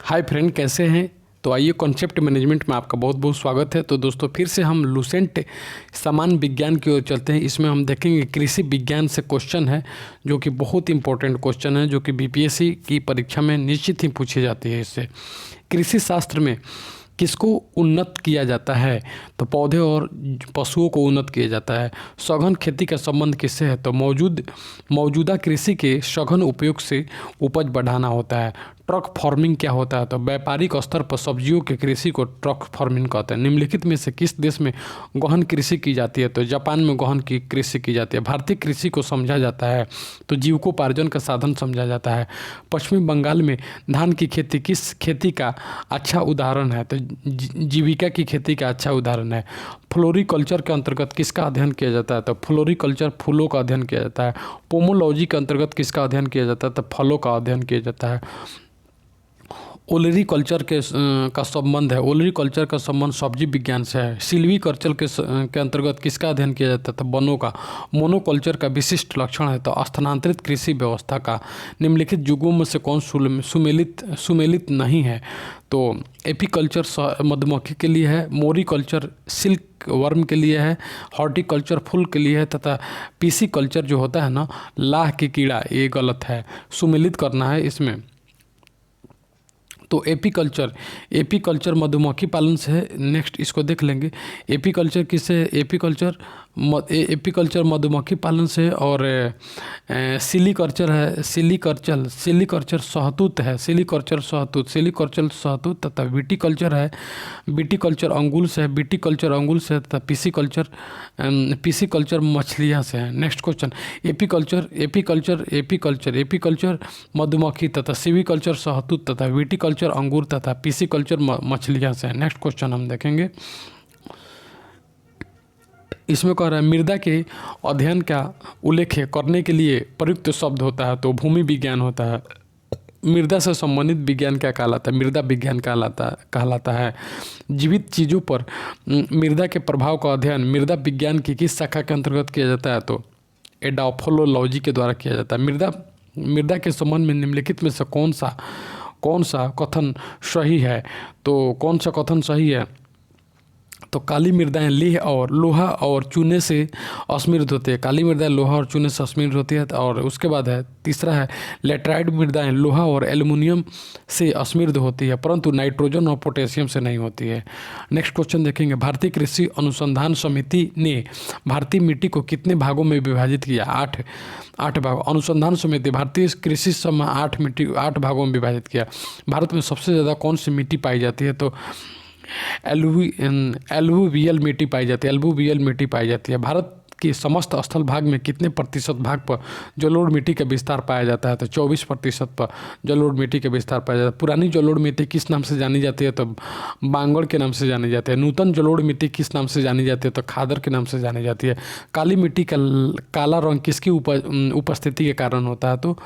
Hi friend, कैसे हैं। तो आइए, कॉन्सेप्ट मैनेजमेंट में आपका बहुत बहुत स्वागत है। तो दोस्तों, फिर से हम लूसेंट समान विज्ञान की ओर चलते हैं। इसमें हम देखेंगे कृषि विज्ञान से क्वेश्चन है, जो कि बहुत इंपॉर्टेंट क्वेश्चन है, जो कि बीपीएससी की परीक्षा में निश्चित ही पूछी जाती है। इससे कृषि शास्त्र में किसको उन्नत किया जाता है? तो पौधे और पशुओं को उन्नत किया जाता है। सघन खेती का संबंध किससे है? तो मौजूदा कृषि के सघन उपयोग से उपज बढ़ाना होता है। ट्रक फार्मिंग क्या होता है? तो व्यापारिक स्तर पर सब्जियों के कृषि को ट्रक फार्मिंग कहते हैं। निम्नलिखित में से किस देश में गहन कृषि की जाती है? तो जापान में गहन की कृषि की जाती है। भारतीय कृषि को समझा जाता है तो जीविकोपार्जन का साधन समझा जाता है। पश्चिमी बंगाल में धान की खेती किस खेती का अच्छा उदाहरण है? तो जीविका की खेती का अच्छा उदाहरण है। फ्लोरिकल्चर के अंतर्गत किसका अध्ययन किया जाता है? तो फ्लोरिकल्चर फूलों का अध्ययन किया जाता है। पोमोलॉजी के अंतर्गत किसका अध्ययन किया जाता है? तो फलों का अध्ययन किया जाता है। ओलरी कल्चर का संबंध है। ओलरी कल्चर का संबंध सब्जी विज्ञान से है। सिल्वी कल्चर के अंतर्गत किसका अध्ययन किया जाता है? तो वनों का। मोनोकल्चर का विशिष्ट लक्षण है तो स्थानांतरित कृषि व्यवस्था का। निम्नलिखित युगों में से कौन सुमेलित नहीं है? तो एपीकल्चर मधुमक्खी के लिए है, मोरिकल्चर सिल्क वर्म के लिए है, हॉर्टिकल्चर फूल के लिए है, तथा पीसी कल्चर जो होता है ना, लाह की कीड़ा, ये गलत है। सुमेलित करना है इसमें। तो एपीकल्चर मधुमक्खी पालन से है। नेक्स्ट इसको देख लेंगे। एपीकल्चर किससे? एपीकल्चर मधुमक्खी पालन से। और सिलीकल्चर है, सिलीकल्चर शहतूत है, सिलीकल्चर शहतूत तथा विटीकल्चर है, विटीकल्चर अंगूर से है, विटीकल्चर अंगूर से तथा पीसीकल्चर मछलियाँ से है। नेक्स्ट क्वेश्चन, एपीकल्चर मधुमक्खी तथा सिवीकल्चर शहतूत तथा विटीकल्चर अंगूर तथा पीसीकल्चर मछलियाँ से है। नेक्स्ट क्वेश्चन हम देखेंगे। इसमें कह रहा है मृदा के अध्ययन का उल्लेख करने के लिए प्रयुक्त शब्द होता है तो भूमि विज्ञान होता है। मृदा से संबंधित विज्ञान क्या कहलाता है? मृदा विज्ञान कहलाता है। जीवित चीज़ों पर मृदा के प्रभाव का अध्ययन मृदा विज्ञान की किस शाखा के अंतर्गत किया जाता है? तो एडोफोलॉजी के द्वारा किया जाता है। मृदा के संबंध में निम्नलिखित में से कौन सा कथन सही है? तो कौन सा कथन सही है? तो काली मृदाएं लोहा और चूने से असमृद्ध होती है। काली मृदाएं लोहा और चूने से असमृद्ध होती है। और उसके बाद है तीसरा है लेटराइट मृदाएं लोहा और एल्युमिनियम से असमृद्ध होती है, परंतु नाइट्रोजन और पोटेशियम से नहीं होती है। नेक्स्ट क्वेश्चन देखेंगे। भारतीय कृषि अनुसंधान समिति ने भारतीय मिट्टी को कितने भागों में विभाजित किया? 8 भाग। अनुसंधान समिति भारतीय कृषि 8 भागों में विभाजित किया। भारत में सबसे ज़्यादा कौन सी मिट्टी पाई जाती है? तो एलुवियल मिट्टी पाई जाती है। भारत के समस्त स्थल भाग में कितने प्रतिशत भाग पर जलोढ़ मिट्टी का विस्तार पाया जाता है? तो 24% पर जलोढ़ मिट्टी का विस्तार पाया जाता है। पुरानी जलोढ़ मिट्टी किस नाम से जानी जाती है? तो बांगड़ के नाम से जानी जाती है। नूतन जलोढ़ मिट्टी किस नाम से जानी जाती है? तो खादर के नाम से जानी जाती है। काली मिट्टी का काला रंग किसकी उपस्थिति के कारण होता है? तो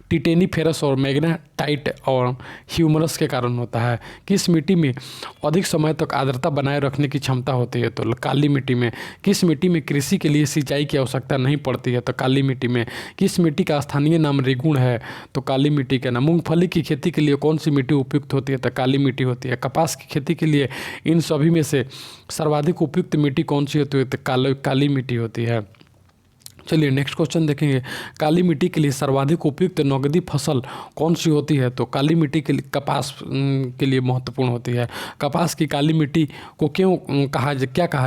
टिटेनीफेरस और मैग्नेटाइट और ह्यूमरस के कारण होता है। किस मिट्टी में अधिक समय तक आर्द्रता बनाए रखने की क्षमता होती है? तो काली मिट्टी में। किस मिट्टी में कृषि के लिए सिंचाई की आवश्यकता नहीं पड़ती है? तो काली मिट्टी में। किस मिट्टी का स्थानीय नाम रेगुण है? तो काली मिट्टी का नाम। मूंगफली की खेती के लिए कौन सी मिट्टी उपयुक्त होती है? तो काली मिट्टी होती है। कपास की खेती के लिए इन सभी में से सर्वाधिक उपयुक्त मिट्टी कौन सी होती है? तो काली मिट्टी होती है। चलिए नेक्स्ट क्वेश्चन देखेंगे। काली मिट्टी के लिए सर्वाधिक उपयुक्त नगदी फसल कौन सी होती है? तो काली मिट्टी के लिए कपास के लिए महत्वपूर्ण होती है। कपास की काली मिट्टी को क्या कहा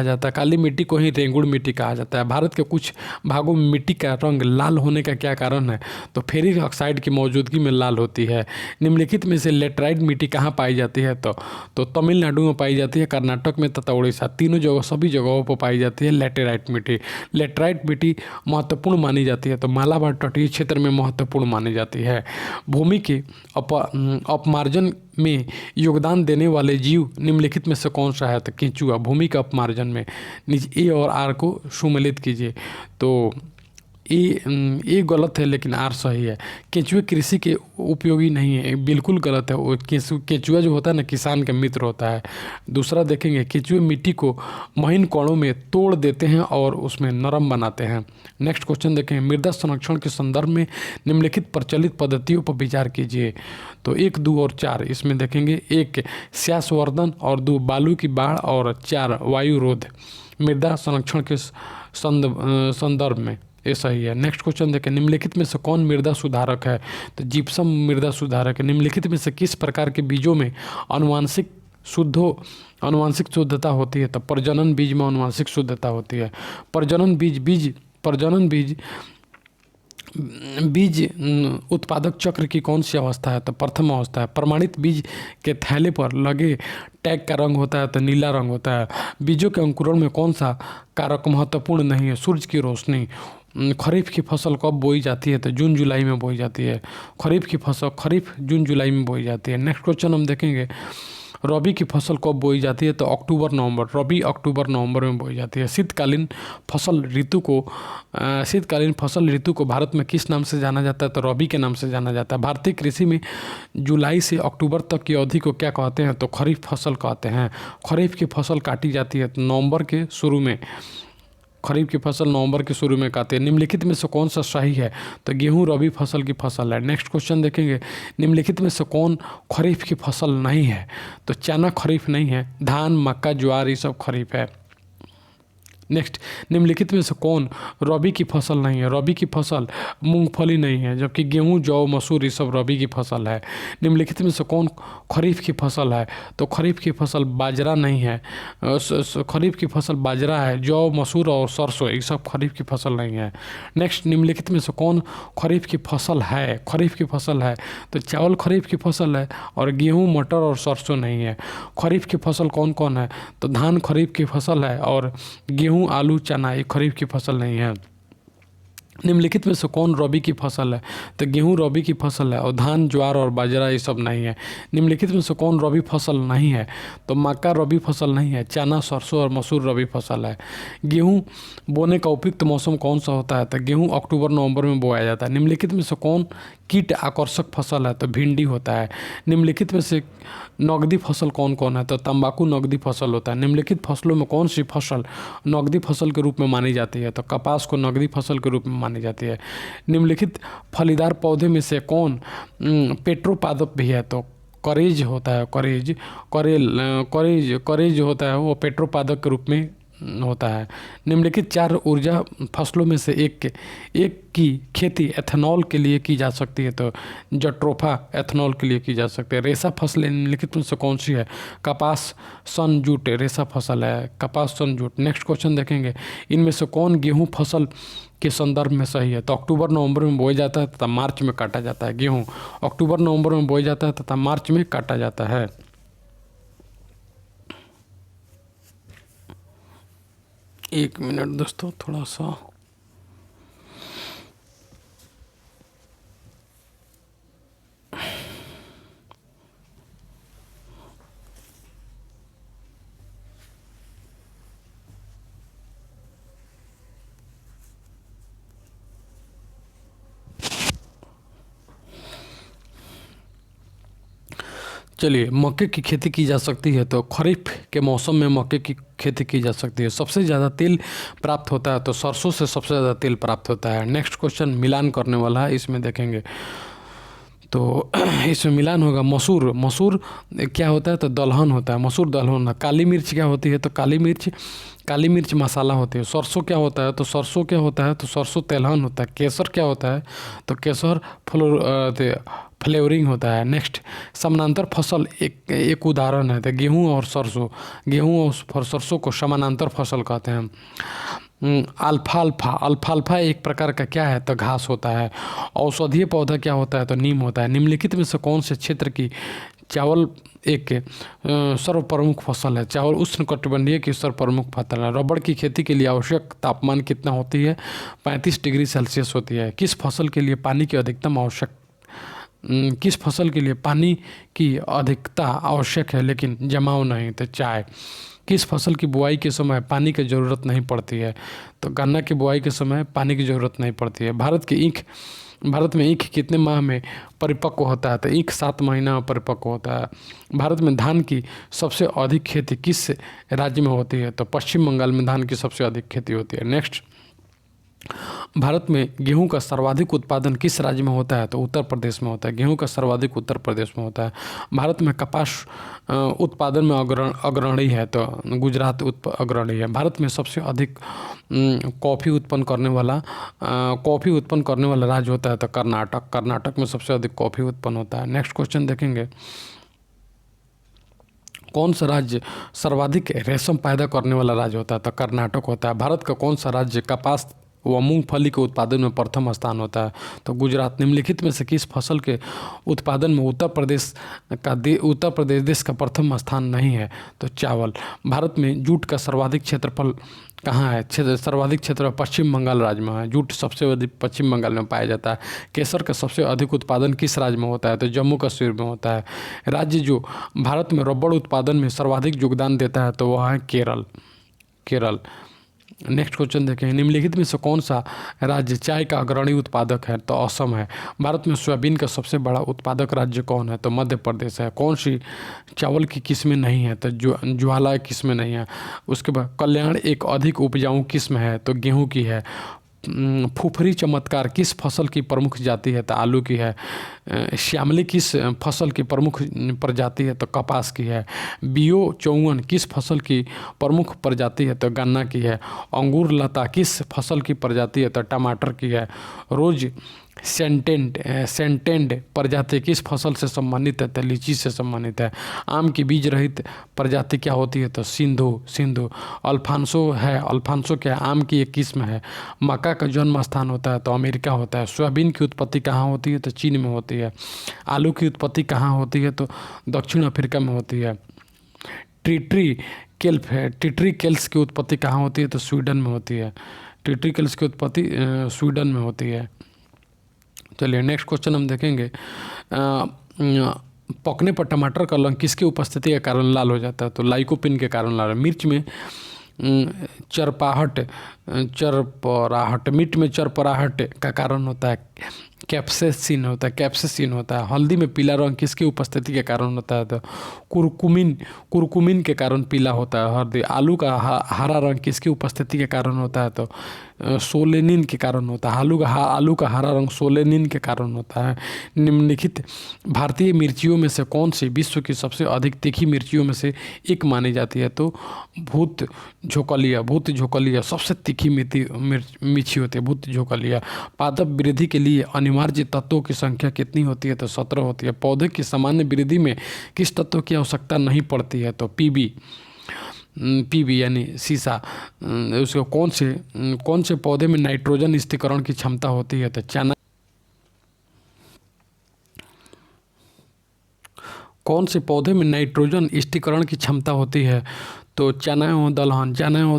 जाता है? काली मिट्टी को ही रेंगुड़ मिट्टी कहा जाता है। भारत के कुछ भागों में मिट्टी का रंग लाल होने का क्या कारण है? तो फेरिक ऑक्साइड की मौजूदगी में लाल होती है। निम्नलिखित में से लेटराइट मिट्टी कहाँ पाई जाती है? तो तमिलनाडु में पाई जाती है, कर्नाटक में तथा उड़ीसा, सभी जगहों पर पाई जाती है लेटेराइट मिट्टी। लेटराइट मिट्टी महत्वपूर्ण मानी जाती है तो मालाबार तटीय क्षेत्र में महत्वपूर्ण मानी जाती है। भूमि के अपमार्जन में योगदान देने वाले जीव निम्नलिखित में से कौन सा है? तो केंचुआ। भूमि के अपमार्जन में। नीचे ए और आर को सुमेलित कीजिए। तो ए गलत है लेकिन आर सही है। केंचुए कृषि के उपयोगी नहीं है, बिल्कुल गलत है। वो केंचुआ जो होता है ना किसान का मित्र होता है। दूसरा देखेंगे, केंचुए मिट्टी को महीन कणों में तोड़ देते हैं और उसमें नरम बनाते हैं। नेक्स्ट क्वेश्चन देखें, मृदा संरक्षण के संदर्भ में निम्नलिखित प्रचलित पद्धतियों पर विचार कीजिए। तो 1, 2 और 4 इसमें देखेंगे। 1 स्यासवर्धन और 2 बालू की बाढ़ और 4 वायु रोध मृदा संरक्षण के संदर्भ में, ये सही है। नेक्स्ट क्वेश्चन देखें, निम्नलिखित में से कौन मृदा सुधारक है? तो जिप्सम मृदा सुधारक है। निम्नलिखित में से किस प्रकार के बीजों में आनुवांशिक शुद्धता होती है? तो प्रजनन बीज में आनुवांशिक शुद्धता होती है। प्रजनन बीज उत्पादक चक्र की कौन सी अवस्था है? तो प्रथम अवस्था है। प्रमाणित बीज के थैले पर लगे टैग का रंग होता है तो नीला रंग होता है। बीजों के अंकुरण में कौन सा कारक महत्वपूर्ण नहीं है? सूरज की रोशनी। खरीफ की फसल कब बोई जाती है? तो जून जुलाई में बोई जाती है। खरीफ जून जुलाई में बोई जाती है। नेक्स्ट क्वेश्चन हम देखेंगे, रबी की फसल कब बोई जाती है? तो अक्टूबर नवंबर। रबी अक्टूबर नवंबर में बोई जाती है। शीतकालीन फसल ऋतु को भारत में किस नाम से जाना जाता है? तो रबी के नाम से जाना जाता है। भारतीय कृषि में जुलाई से अक्टूबर तक की अवधि को क्या कहते हैं? तो खरीफ फसल कहते हैं। खरीफ की फसल काटी जाती है तो नवंबर के शुरू में। खरीफ की फसल नवंबर के शुरू में काटते हैं। निम्नलिखित में से कौन सा सही है? तो गेहूं रबी फसल की फसल है। नेक्स्ट क्वेश्चन देखेंगे, निम्नलिखित में से कौन खरीफ की फसल नहीं है? तो चना खरीफ नहीं है। धान, मक्का, ज्वार ये सब खरीफ है। नेक्स्ट, निम्नलिखित में से कौन रबी की फसल नहीं है? रबी की फसल मूंगफली नहीं है, जबकि गेहूं, जौ, मसूर ये सब रबी की फसल है। निम्नलिखित में से कौन खरीफ की फसल है? तो खरीफ की फसल बाजरा नहीं है। खरीफ की फसल बाजरा है। जौ, मसूर और सरसों ये सब खरीफ की फसल नहीं है। नेक्स्ट, निम्नलिखित में से कौन खरीफ की फसल है? खरीफ की फसल है तो चावल खरीफ की फसल है और गेहूँ, मटर और सरसों नहीं है। खरीफ की फसल कौन कौन है? तो धान खरीफ की फसल है और गेहूँ, आलू, चना ये खरीफ की फसल नहीं है। निम्नलिखित में से कौन रबी की फसल है? तो गेहूं रबी की फसल है और धान, ज्वार और बाजरा ये सब नहीं है। निम्नलिखित में से कौन रबी फसल नहीं है? तो मक्का रबी फसल नहीं है। चना, सरसों और मसूर रबी फसल है। गेहूं बोने का उपयुक्त मौसम कौन सा होता है? तो गेहूं अक्टूबर नवंबर में बोया जाता है। निम्नलिखित में से कौन कीट आकर्षक फसल है? तो भिंडी होता है। निम्नलिखित में से नकदी फसल कौन कौन है? तो तंबाकू नकदी फसल होता है। निम्नलिखित फसलों में कौन सी फसल नकदी फसल के रूप में मानी जाती है? तो कपास को नकदी फसल के रूप में मानी जाती है। निम्नलिखित फलीदार पौधे में से कौन पेट्रोपादप भी है? तो करेज होता है। करेज होता है, वो पेट्रोपादप के रूप में होता है। निम्नलिखित 4 ऊर्जा फसलों में से एक की खेती एथेनॉल के लिए की जा सकती है। तो जट्रोफा एथेनॉल के लिए की जा सकती है। रेशा फसलें निम्नलिखित में से कौन सी है? कपास, सन, जूट रेशा फसल है। कपास, सन, जूट। नेक्स्ट क्वेश्चन देखेंगे, इनमें से कौन गेहूं फसल के संदर्भ में सही है? तो अक्टूबर नवंबर में बोया जाता है तथा मार्च में काटा जाता है। गेहूँ अक्टूबर नवंबर में बोया जाता है तथा मार्च में काटा जाता है। एक मिनट दोस्तों, थोड़ा सा चलिए, मक्के की खेती की जा सकती है। तो खरीफ के मौसम में मक्के की खेती की जा सकती है। सबसे ज़्यादा तेल प्राप्त होता है तो सरसों से सबसे ज़्यादा तेल प्राप्त होता है। नेक्स्ट क्वेश्चन मिलान करने वाला है, इसमें देखेंगे तो इसमें मिलान होगा। मसूर क्या होता है? तो दलहन होता है। मसूर दलहन। काली मिर्च क्या होती है? तो काली मिर्च मसाला होती है। सरसों क्या होता है? तो सरसों तेलहन होता है। केसर क्या होता है? तो केसर फ्लेवरिंग होता है। नेक्स्ट, समानांतर फसल एक उदाहरण है। तो गेहूँ और सरसों को समानांतर फसल कहते हैं। अल्फाल्फा एक प्रकार का क्या है? तो घास होता है। औषधीय पौधा क्या होता है? तो नीम होता है। निम्नलिखित में से कौन से क्षेत्र की चावल एक सर्वप्रमुख फसल है? चावल उष्णकटिबंधीय की सर्वप्रमुख फसल है। रबड़ की खेती के लिए आवश्यक तापमान कितना होती है? 35 डिग्री सेल्सियस होती है। किस फसल के लिए पानी की अधिकतम किस फसल के लिए पानी की अधिकता आवश्यक है लेकिन जमाव नहीं? तो चाय। किस फसल की बुआई के समय पानी की ज़रूरत नहीं पड़ती है? तो गन्ना की बुआई के समय पानी की ज़रूरत नहीं पड़ती है। भारत में ईख कितने माह में परिपक्व होता है? तो ईख 7 महीना में परिपक्व होता है। भारत में धान की सबसे अधिक खेती किस राज्य में होती है? तो पश्चिम बंगाल में धान की सबसे अधिक खेती होती है। नेक्स्ट, भारत में गेहूं का सर्वाधिक उत्पादन किस राज्य में होता है? तो उत्तर प्रदेश में होता है। गेहूं का सर्वाधिक उत्तर प्रदेश में होता है। भारत में कपास उत्पादन में अग्रणी है, तो गुजरात अग्रणी है। भारत में सबसे अधिक कॉफ़ी उत्पन्न करने वाला राज्य होता है तो कर्नाटक में सबसे अधिक कॉफ़ी उत्पन्न होता है। नेक्स्ट क्वेश्चन देखेंगे, कौन सा राज्य सर्वाधिक रेशम पैदा करने वाला राज्य होता है? तो कर्नाटक होता है। भारत का कौन सा राज्य कपास व मूंगफली के उत्पादन में प्रथम स्थान होता है? तो गुजरात। निम्नलिखित में से किस फसल के उत्पादन में उत्तर प्रदेश देश का प्रथम स्थान नहीं है? तो चावल। भारत में जूट का सर्वाधिक क्षेत्रफल कहाँ है? सर्वाधिक क्षेत्र पश्चिम बंगाल राज्य में है। जूट सबसे अधिक पश्चिम बंगाल में पाया जाता है। केसर का सबसे अधिक उत्पादन किस राज्य में होता है? तो जम्मू कश्मीर में होता है। राज्य जो भारत में रबड़ उत्पादन में सर्वाधिक योगदान देता है तो वह है केरल। नेक्स्ट क्वेश्चन देखें, निम्नलिखित में से कौन सा राज्य चाय का अग्रणी उत्पादक है? तो असम है। भारत में सोयाबीन का सबसे बड़ा उत्पादक राज्य कौन है? तो मध्य प्रदेश है। कौन सी चावल की किस्में नहीं है? तो ज्वाला किस्में नहीं है। उसके बाद कल्याण एक अधिक उपजाऊ किस्म है, तो गेहूं की है। फुफरी चमत्कार किस फसल की प्रमुख जाति है? तो आलू की है। श्यामली किस फसल की प्रमुख प्रजाति है? तो कपास की है। बियो चौवन किस फसल की प्रमुख प्रजाति है? तो गन्ना की है। अंगूर लता किस फसल की प्रजाति है? तो टमाटर की है। रोज सेंटेंड प्रजाति किस फसल से संबंधित है? तो लीची से संबंधित है। आम की बीज रहित प्रजाति क्या होती है? तो सिंधु। अल्फांसो क्या है? आम की एक किस्म है। मक्का का जन्म स्थान होता है तो अमेरिका होता है। सोयाबीन की उत्पत्ति कहाँ होती है? तो चीन में होती है। आलू की उत्पत्ति कहाँ होती है? तो दक्षिण अफ्रीका में होती है। टिट्री केल्स की उत्पत्ति कहाँ होती है? तो स्वीडन में होती है। टिट्री केल्स की उत्पत्ति स्वीडन में होती है। चलिए नेक्स्ट क्वेश्चन हम देखेंगे, पकने पर टमाटर का रंग किसकी उपस्थिति के कारण लाल हो जाता है? तो लाइकोपिन के कारण लाल। मिर्च में चरपराहट का कारण होता है कैप्सेसिन होता है। हल्दी में पीला रंग किसकी उपस्थिति के कारण होता है? तो कुरकुमिन के कारण पीला होता है हल्दी। आलू का हरा रंग किसकी उपस्थिति के कारण होता है? तो सोलेनिन के कारण होता है। आलू का हरा रंग सोलेनिन के कारण होता है। निम्नलिखित भारतीय मिर्चियों में से कौन सी विश्व की सबसे अधिक तीखी मिर्चियों में से एक मानी जाती है? तो भूत झोंकलिया सबसे तीखी मिर्ची होती है, भूत झोंकलिया। पादप वृद्धि के लिए अनिवार्य तत्वों की संख्या कितनी होती है? तो 17 होती है। पौधे की सामान्य वृद्धि में किस तत्व की आवश्यकता नहीं पड़ती है? तो पीबी यानी सीसा। उसको कौन से पौधे में नाइट्रोजन स्थिरीकरण की क्षमता होती है? तो चना। कौन से पौधे में नाइट्रोजन स्थिरीकरण की क्षमता होती है? तो चना एवं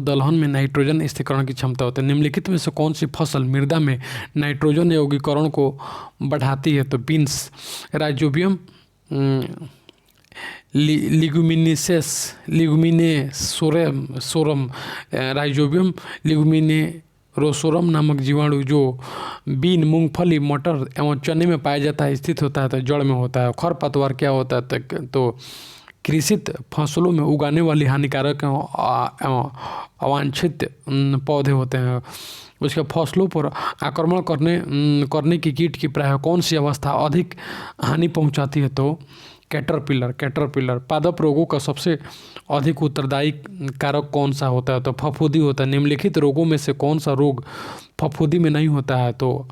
दलहन में नाइट्रोजन स्थिरीकरण की क्षमता होती है। निम्नलिखित में से कौन सी फसल मृदा में नाइट्रोजन यौगीकरण को बढ़ाती है? तो बीन्स। राइजोबियम लिग्यूमिनेसोरम राइजोबियम लिग्यूमिनेरोसोरम नामक जीवाणु जो बीन, मूंगफली, मटर एवं चने में पाया जाता है स्थित होता है तो जड़ में होता है। खरपतवार क्या होता है? तो कृषित फसलों में उगाने वाली हानिकारक एवं अवांछित पौधे होते हैं। उसके फसलों पर आक्रमण करने की कीट की प्रायः कौन सी अवस्था अधिक हानि पहुंचाती है? तो कैटरपिलर। पादप रोगों का सबसे अधिक उत्तरदायी कारक कौन सा होता है? तो फफूंदी होता है। निम्नलिखित रोगों में से कौन सा रोग फफूंदी में नहीं होता है? तो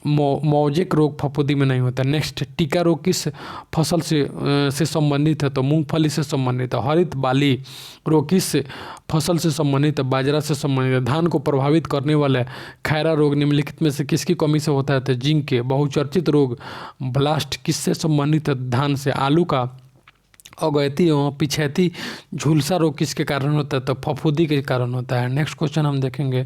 मौजेक रोग फफूंदी में नहीं होता। नेक्स्ट, टीका रोग किस फसल से संबंधित है? तो मूंगफली से संबंधित है। हरित बाली रोग किस फसल से संबंधित है? बाजरा से संबंधित है। धान को प्रभावित करने वाला खैरा रोग निम्नलिखित में से किसकी कमी से होता है? तो जिंक के। बहुचर्चित रोग ब्लास्ट किससे संबंधित है? धान से। आलू का अगैती एवं पिछैती झुलसा रोग किसके कारण होता है? तो फफूंदी के कारण होता है। नेक्स्ट क्वेश्चन हम देखेंगे,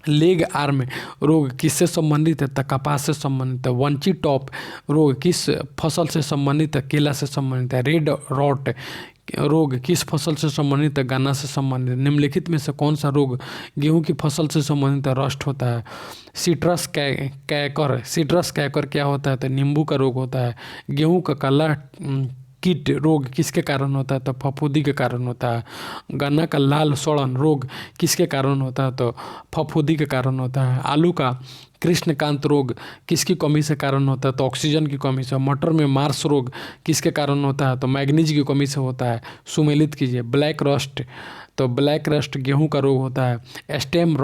लेग आर्म रोग किससे संबंधित है? तो कपास से संबंधित है। वंची टॉप रोग किस फसल से संबंधित है? केला से संबंधित है। रेड रॉट रोग किस फसल से संबंधित है? गन्ना से संबंधित है। निम्नलिखित में से कौन सा रोग गेहूं की फसल से संबंधित है? रस्ट होता है। सिट्रस कैकर क्या होता है? तो नींबू का रोग होता है। गेहूं का काला कीट रोग किसके कारण होता है? तो फफूंदी के कारण होता है। गन्ना का लाल सड़न रोग किसके कारण होता है? तो फफूंदी के कारण होता है। आलू का कृष्णकांत रोग किसकी कमी से कारण होता है? तो ऑक्सीजन की कमी से। मटर में मार्स रोग किसके कारण होता है? तो मैग्नीज की कमी से होता है। सुमेलित कीजिए। ब्लैक रस्ट, तो ब्लैक रस्ट गेहूं का रोग होता है। स्टेम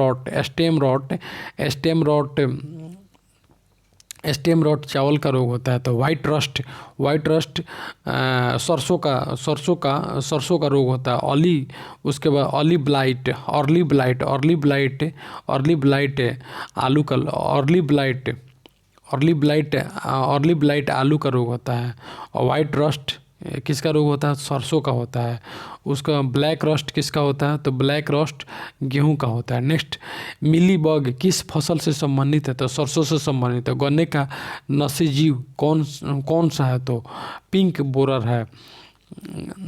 रॉट चावल का रोग होता है। तो वाइट रस्ट सरसों का रोग होता है। उसके बाद अर्ली ब्लाइट आलू का अर्ली ब्लाइट आलू का रोग होता है। और वाइट रस्ट किसका रोग होता है? सरसों का होता है। उसका ब्लैक रस्ट किसका होता है? तो ब्लैक रस्ट गेहूं का होता है। नेक्स्ट, मिली बग किस फसल से संबंधित है? तो सरसों से संबंधित है। गन्ने का नसी जीव कौन सा है? तो पिंक बोरर है।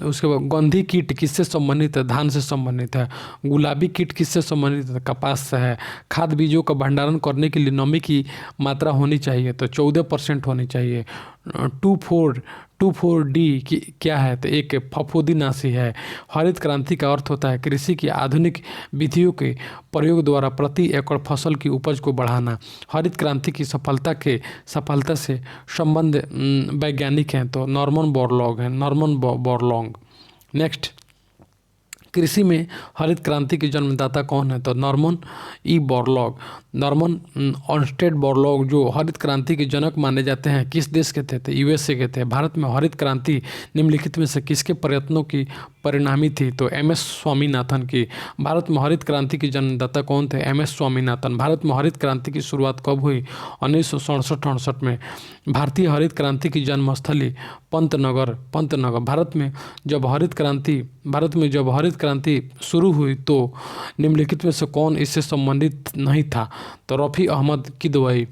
उसके बाद गंधी कीट किससे संबंधित है? धान से संबंधित है। गुलाबी कीट किससे संबंधित है? कपास से है। खाद बीजों का भंडारण करने के लिए नमी की मात्रा होनी चाहिए, तो 14% होनी चाहिए। 2,4-D की क्या है? तो एक फफूंदीनाशी है। हरित क्रांति का अर्थ होता है कृषि की आधुनिक विधियों के प्रयोग द्वारा प्रति एकड़ फसल की उपज को बढ़ाना। हरित क्रांति की सफलता से संबंध वैज्ञानिक हैं, तो नॉर्मन बोरलॉग। नेक्स्ट, कृषि में हरित क्रांति के जन्मदाता कौन है? तो नॉर्मन ऑनस्टेड बोरलॉग जो हरित क्रांति के जनक माने जाते हैं, किस देश के थे? तो यूएसए के थे। भारत में हरित क्रांति निम्नलिखित में से किसके प्रयत्नों की परिणामी थी? तो एमएस स्वामीनाथन की। भारत में हरित क्रांति के जन्मदाता कौन थे? एमएस स्वामीनाथन। भारत में हरित क्रांति की शुरुआत कब हुई? 1967-68 में। भारतीय हरित क्रांति की जन्मस्थली पंतनगर। भारत में जब हरित क्रांति शुरू हुई तो निम्नलिखित में से कौन इससे संबंधित नहीं था? तो रफ़ी अहमद किदवई।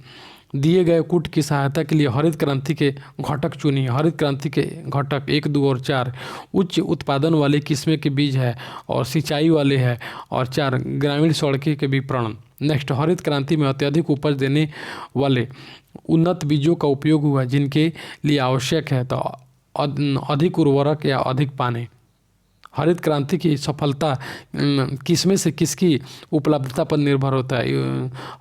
दिए गए कूट की सहायता के लिए हरित क्रांति के घटक चुनिए। हरित क्रांति के घटक 1, 2 और 4 उच्च उत्पादन वाले किस्में के बीज है और सिंचाई वाले है, और 4 ग्रामीण सड़कें के विपणन। नेक्स्ट, हरित क्रांति में अत्यधिक उपज देने वाले उन्नत बीजों का उपयोग हुआ जिनके लिए आवश्यक है तो अधिक उर्वरक या अधिक पानी। हरित क्रांति की सफलता किसमें से किसकी उपलब्धता पर निर्भर होता है?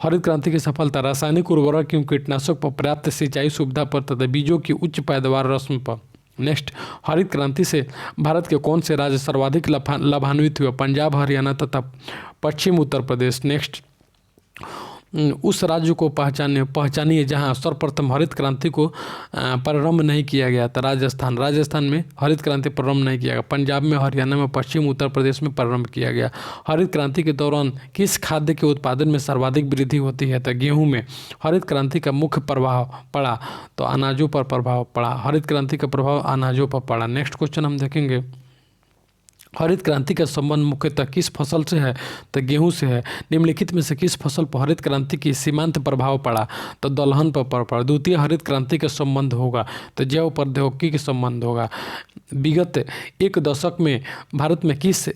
हरित क्रांति की सफलता रासायनिक उर्वरक एवं कीटनाशक पर पर्याप्त सिंचाई सुविधा पर तथा बीजों की उच्च पैदावार रस्म पर। नेक्स्ट, हरित क्रांति से भारत के कौन से राज्य सर्वाधिक लाभान्वित हुए? पंजाब, हरियाणा तथा पश्चिम उत्तर प्रदेश। नेक्स्ट, उस राज्य को पहचानिए जहां सर्वप्रथम हरित क्रांति को प्रारंभ नहीं किया गया था। राजस्थान में हरित क्रांति प्रारंभ नहीं किया गया। पंजाब में, हरियाणा में, पश्चिम उत्तर प्रदेश में प्रारंभ किया गया। हरित क्रांति के दौरान किस खाद्य के उत्पादन में सर्वाधिक वृद्धि होती है? तो गेहूं में। हरित क्रांति का मुख्य प्रभाव पड़ा तो अनाजों पर प्रभाव पड़ा। हरित क्रांति का प्रभाव अनाजों पर पड़ा। नेक्स्ट क्वेश्चन हम देखेंगे, हरित क्रांति का संबंध मुख्यतः किस फसल से है? तो गेहूं से है। निम्नलिखित में से किस फसल पर हरित क्रांति की सीमांत प्रभाव पड़ा? तो दलहन पर पड़ा। द्वितीय हरित क्रांति का संबंध होगा तो जैव प्रौद्योगिकी के संबंध होगा। विगत 1 दशक में भारत में किस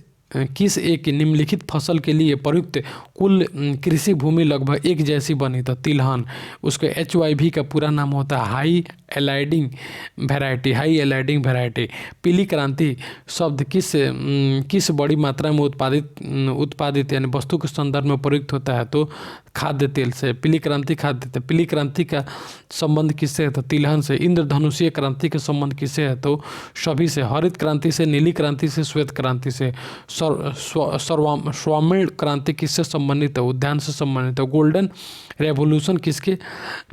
एक निम्नलिखित फसल के लिए प्रयुक्त कुल कृषि भूमि लगभग एक जैसी बनी? तो तिलहन। उसके HYV का पूरा नाम होता है हाई एलाइडिंग वैरायटी। पीली क्रांति शब्द किस बड़ी मात्रा में उत्पादित यानी वस्तु के संदर्भ में प्रयुक्त होता है? तो खाद्य तेल से। पीली क्रांति का संबंध किससे है? तो तिलहन से। इंद्रधनुषीय क्रांति का संबंध किससे है? तो सभी से। हरित क्रांति से, नीली क्रांति से, श्वेत क्रांति से। स्वामिल क्रांति किससे संबंधित है? उद्यान से संबंधित है। गोल्डन रेवोल्यूशन किसके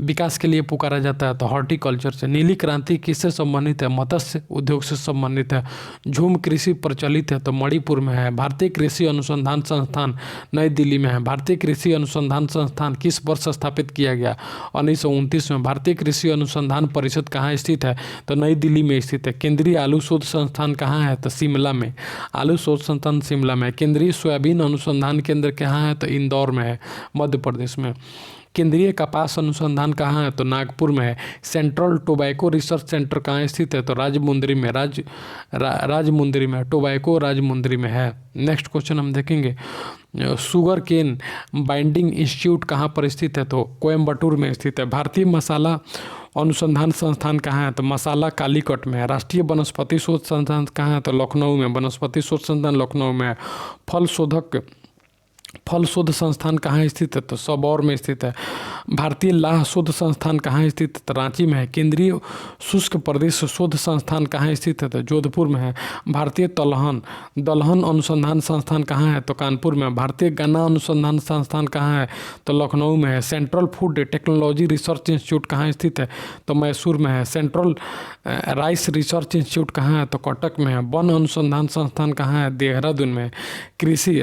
विकास के लिए पुकारा जाता है? तो हॉर्टिकल्चर से। नीली क्रांति किससे संबंधित है? मत्स्य उद्योग से संबंधित है। झूम कृषि प्रचलित है तो मणिपुर में है। भारतीय कृषि अनुसंधान संस्थान नई दिल्ली में है। भारतीय कृषि अनुसंधान संस्थान किस वर्ष स्थापित किया गया? 1929 में। भारतीय कृषि अनुसंधान परिषद कहाँ स्थित है? तो नई दिल्ली में स्थित है। केंद्रीय आलू शोध संस्थान कहाँ है? तो शिमला में। आलू शोध संस्थान उत्पादन शिमला में। केंद्रीय सोयाबीन अनुसंधान केंद्र कहाँ है? तो इंदौर में है, मध्य प्रदेश में। केंद्रीय कपास अनुसंधान कहाँ है? तो नागपुर में है। सेंट्रल टोबैको रिसर्च सेंटर कहाँ स्थित है? तो राजमुंदरी में। राजमुंदरी में, टोबैको राजमुंदरी में है। नेक्स्ट क्वेश्चन हम देखेंगे, शुगर केन बाइंडिंग इंस्टीट्यूट कहाँ पर स्थित है? तो कोयम्बटूर में स्थित है। भारतीय मसाला अनुसंधान संस्थान कहाँ है? तो मसाला कालीकट में है। राष्ट्रीय वनस्पति शोध संस्थान कहाँ है? तो लखनऊ में। वनस्पति शोध संस्थान लखनऊ में है। फल शोध संस्थान कहाँ स्थित है? तो सबौर में स्थित है। भारतीय लाह शोध संस्थान कहाँ स्थित है? तो रांची में है। केंद्रीय शुष्क प्रदेश शोध संस्थान कहाँ स्थित है? तो जोधपुर में है। भारतीय दलहन अनुसंधान संस्थान कहाँ है? तो कानपुर में। भारतीय गन्ना अनुसंधान संस्थान कहाँ है? तो लखनऊ में है। Central food technology research institute कहाँ स्थित है? तो मैसूर में है। सेंट्रल राइस रिसर्च इंस्टीट्यूट कहाँ है? तो कटक में है। वन अनुसंधान संस्थान कहाँ है? देहरादून में।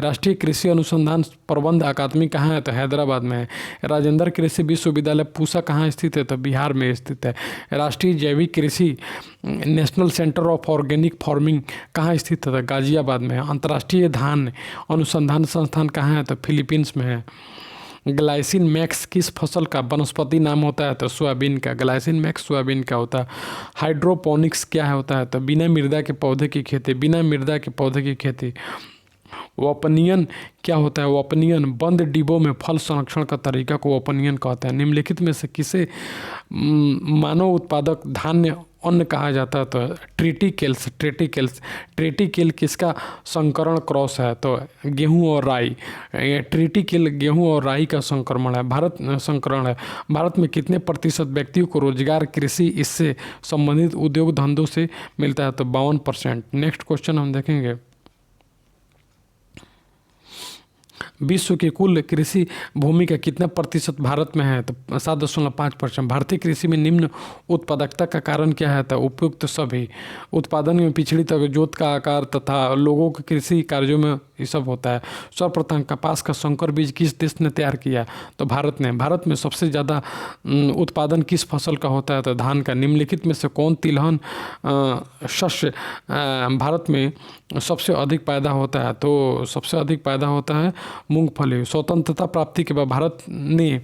राष्ट्रीय कृषि अनुसंधान प्रबंध अकादमी कहाँ है? तो हैदराबाद में है। राजेंद्र कृषि विश्वविद्यालय पूसा कहाँ स्थित है? तो बिहार में स्थित है। राष्ट्रीय जैविक कृषि national centre of organic farming कहाँ स्थित है? तो गाजियाबाद में है। अंतर्राष्ट्रीय धान अनुसंधान संस्थान कहाँ है? तो फिलीपींस में है। ग्लाइसिन मैक्स किस फसल का वनस्पति नाम होता है? तो सोयाबीन का। ग्लाइसिन मैक्स सोयाबीन का होता है। हाइड्रोपोनिक्स क्या है होता है? तो बिना मृदा के पौधे की खेती। वोपनियन क्या होता है? वोपनियन बंद डिब्बों में फल संरक्षण का तरीका को वोपनियन कहते हैं। निम्नलिखित में से किसे मानव उत्पादक धान्य अन्न कहा जाता है? तो ट्रेटिकेल किसका संकरण क्रॉस है? तो गेहूं और राई। ट्रेटिकेल गेहूं और राई का संक्रमण है, संकरण है। भारत में कितने प्रतिशत व्यक्तियों को रोजगार कृषि इससे संबंधित उद्योग धंधों से मिलता है? तो 52%। नेक्स्ट क्वेश्चन हम देखेंगे, विश्व के कुल कृषि भूमि का कितना प्रतिशत भारत में है? तो 7.5%। भारतीय कृषि में निम्न उत्पादकता का कारण क्या है? तो उपयुक्त सभी। उत्पादन में पिछड़ी तक जोत का आकार तथा लोगों के कृषि कार्यों में ये सब होता है। सर्वप्रथम कपास का संकर बीज किस देश ने तैयार किया? तो भारत ने। भारत में सबसे ज़्यादा उत्पादन किस फसल का होता है? तो धान का। निम्नलिखित में से कौन तिलहन शस्य भारत में सबसे अधिक पैदा होता है? तो सबसे अधिक पैदा होता है मूंगफली। स्वतंत्रता प्राप्ति के बाद भारत ने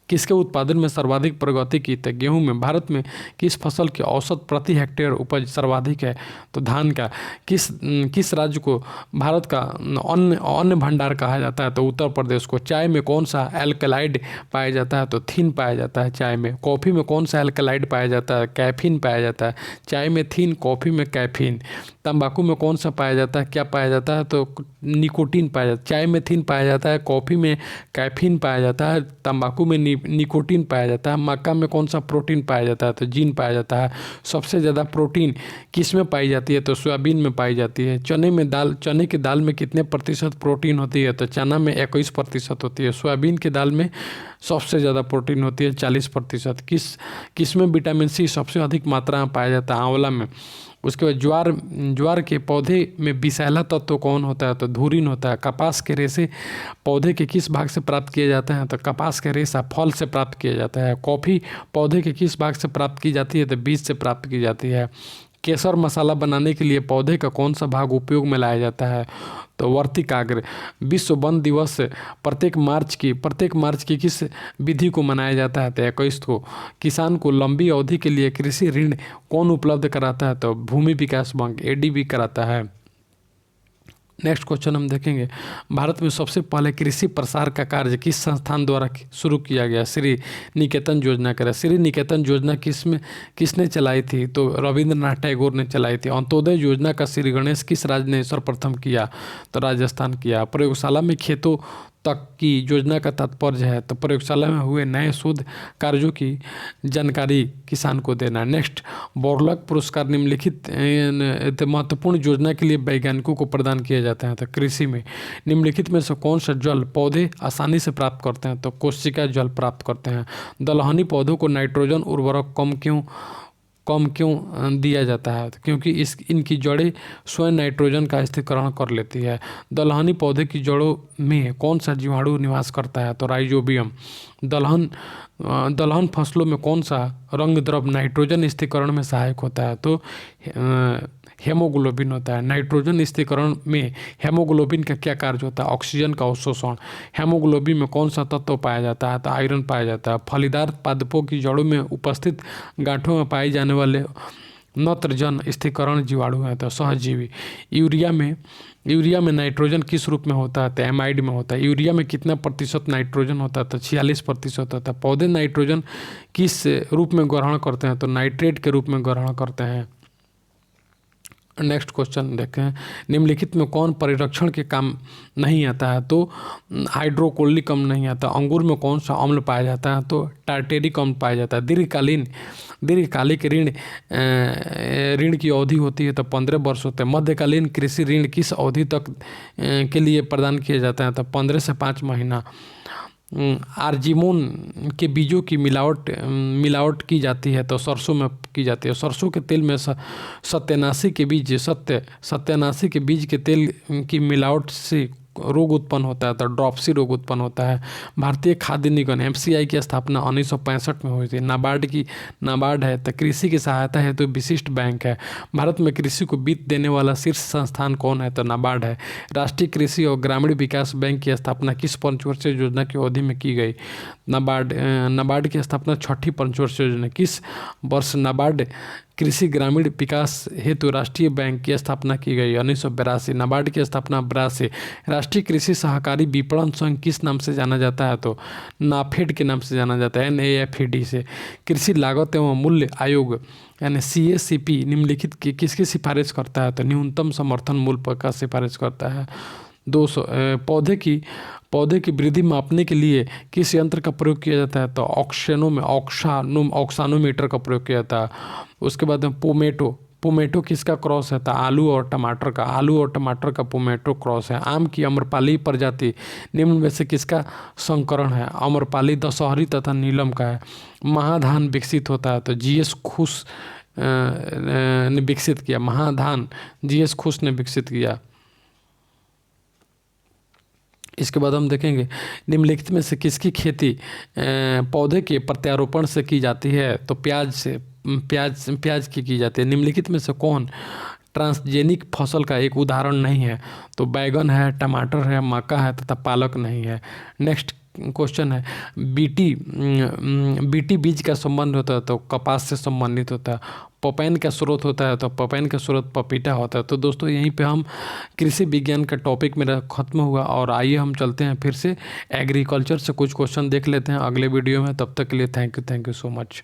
किसके उत्पादन में सर्वाधिक प्रगति की? तो गेहूं में। भारत में किस फसल की औसत प्रति हेक्टेयर उपज सर्वाधिक है? तो धान का। किस राज्य को भारत का अन्न भंडार कहा जाता है? तो उत्तर प्रदेश को। चाय में कौन सा एल्कलाइड पाया जाता है? तो थीन पाया जाता है चाय में। कॉफ़ी में कौन सा एल्कलाइड पाया जाता है? कैफीन पाया जाता है। चाय में थीन, कॉफ़ी में कैफीन। तंबाकू में कौन सा पाया जाता है? क्या पाया जाता है? तो निकोटीन पाया जाता है। चाय में थीन पाया जाता है, कॉफ़ी में कैफीन पाया जाता है, तंबाकू में निकोटीन पाया जाता है। मक्का में कौन सा प्रोटीन पाया जाता है? तो जीन पाया जाता है। सबसे ज़्यादा प्रोटीन किस में पाई जाती है? तो सोयाबीन में पाई जाती है। चने की दाल में कितने प्रतिशत प्रोटीन होती है? तो चना में 21% होती है। सोयाबीन की दाल में सबसे ज़्यादा प्रोटीन होती है 40%। किस में विटामिन सी सबसे अधिक मात्रा में पाया जाता है? आंवला में। उसके बाद ज्वार के पौधे में विषैला तत्व कौन होता है? तो धुरीन होता है। कपास के रेशे पौधे के किस भाग से प्राप्त किए जाते हैं? तो कपास के रेशा फल से प्राप्त किया जाता है। कॉफ़ी पौधे के किस भाग से प्राप्त की जाती है? तो बीज से प्राप्त की जाती है। केसर मसाला बनाने के लिए पौधे का कौन सा भाग उपयोग में लाया जाता है? तो वर्तिकाग्र। विश्व वन दिवस प्रत्येक मार्च की किस विधि को मनाया जाता है? तो 21 को। किसान को लंबी अवधि के लिए कृषि ऋण कौन उपलब्ध कराता है? तो भूमि विकास बैंक ADB कराता है। नेक्स्ट क्वेश्चन हम देखेंगे, भारत में सबसे पहले कृषि प्रसार का कार्य किस संस्थान द्वारा शुरू किया गया? श्री निकेतन योजना करें। श्री निकेतन योजना किसने चलाई थी? तो रविंद्रनाथ टैगोर ने चलाई थी। अंत्योदय योजना का श्री गणेश किस राज्य ने सर्वप्रथम किया? तो राजस्थान किया। प्रयोगशाला में खेतों तक की योजना का तात्पर्य है? तो प्रयोगशाला में हुए नए शोध कार्यों की जानकारी किसान को देना। नेक्स्ट, बोरलॉग पुरस्कार निम्नलिखित महत्वपूर्ण योजना के लिए वैज्ञानिकों को प्रदान किया जाता है? तो कृषि में। निम्नलिखित में से कौन सा जल पौधे आसानी से प्राप्त करते हैं? तो कोशिका जल प्राप्त करते हैं। दलहनी पौधों को नाइट्रोजन उर्वरक कम क्यों दिया जाता है? क्योंकि इनकी जड़ें स्वयं नाइट्रोजन का स्थिरीकरण कर लेती है। दलहनी पौधे की जड़ों में कौन सा जीवाणु निवास करता है? तो राइजोबियम। दलहन फसलों में कौन सा रंग द्रव नाइट्रोजन स्थिरीकरण में सहायक होता है? तो हेमोग्लोबिन होता है। नाइट्रोजन स्थिरीकरण में हेमोग्लोबिन का क्या कार्य होता है? ऑक्सीजन का अवशोषण। हेमोग्लोबिन में कौन सा तत्व पाया जाता है? तो आयरन पाया जाता है। फलीदार पादपों की जड़ों में उपस्थित गांठों में पाए जाने वाले नत्रजन स्थिरीकरण जीवाणु हैं तो सहजीवी। यूरिया में नाइट्रोजन किस रूप में होता है? तो एमाइड में होता है। यूरिया में कितना प्रतिशत नाइट्रोजन होता है? तो 46% होता है। पौधे नाइट्रोजन किस रूप में ग्रहण करते हैं? तो नाइट्रेट के रूप में ग्रहण करते हैं। नेक्स्ट क्वेश्चन देखें, निम्नलिखित में कौन परिरक्षण के काम नहीं आता है? तो हाइड्रोक्लोरिक अम्ल नहीं आता। अंगूर में कौन सा अम्ल पाया जाता है? तो टार्टेरिक अम्ल पाया जाता है। दीर्घकालिक ऋण की अवधि होती है तो 15 वर्ष होते हैं। मध्यकालीन कृषि ऋण किस अवधि तक के लिए प्रदान किया जाता है? तो 15 से 5 महीना। आर्जिमोन के बीजों की मिलावट की जाती है तो सरसों में की जाती है। सरसों के तेल में सत्यानाशी के बीज के तेल की मिलावट से रोग उत्पन्न होता है तो ड्रॉपसी रोग उत्पन्न होता है। भारतीय खाद्य निगम एमसीआई की स्थापना 1965 में हुई थी। नाबार्ड है तो कृषि की सहायता है तो विशिष्ट बैंक है। भारत में कृषि को वित्त देने वाला शीर्ष संस्थान कौन है? तो नाबार्ड है। राष्ट्रीय कृषि और ग्रामीण विकास बैंक की स्थापना किस पंचवर्षीय योजना की अवधि में की गई? नाबार्ड की स्थापना 6ठी पंचवर्षीय योजना। किस वर्ष नाबार्ड कृषि ग्रामीण विकास हेतु राष्ट्रीय बैंक की स्थापना की गई? 1982। नाबार्ड की स्थापना 82। राष्ट्रीय कृषि सहकारी विपणन संघ किस नाम से जाना जाता है? तो नाफेड के नाम से जाना जाता है, NAFED से। कृषि लागत एवं मूल्य आयोग यानी CACP निम्नलिखित की किसकी सिफारिश करता है? तो न्यूनतम समर्थन मूल्य पर का सिफारिश करता है। 200 पौधे की वृद्धि मापने के लिए किस यंत्र का प्रयोग किया जाता है? तो ऑक्सानोमीटर का प्रयोग किया जाता है। उसके बाद पोमेटो किसका क्रॉस है? तो आलू और टमाटर का पोमेटो क्रॉस है। आम की अम्रपाली प्रजाति निम्न में से किसका संकरण है? अम्रपाली, दशहरी तथा नीलम का है। महाधान विकसित होता है तो GS खुश ने विकसित किया। महाधान GS खुश ने विकसित किया। इसके बाद हम देखेंगे निम्नलिखित में से किसकी खेती पौधे के प्रत्यारोपण से की जाती है? तो प्याज की जाती है। निम्नलिखित में से कौन ट्रांसजेनिक फसल का एक उदाहरण नहीं है? तो बैगन है, टमाटर है, मक्का है तथा पालक नहीं है। नेक्स्ट क्वेश्चन है, बीटी बीज का संबंध होता है तो कपास से संबंधित होता है। पपैन का स्रोत होता है तो पपैन का स्रोत पपीता होता है। तो दोस्तों यहीं पे हम कृषि विज्ञान का टॉपिक मेरा खत्म हुआ और आइए हम चलते हैं फिर से एग्रीकल्चर से कुछ क्वेश्चन देख लेते हैं अगले वीडियो में। तब तक के लिए थैंक यू सो मच।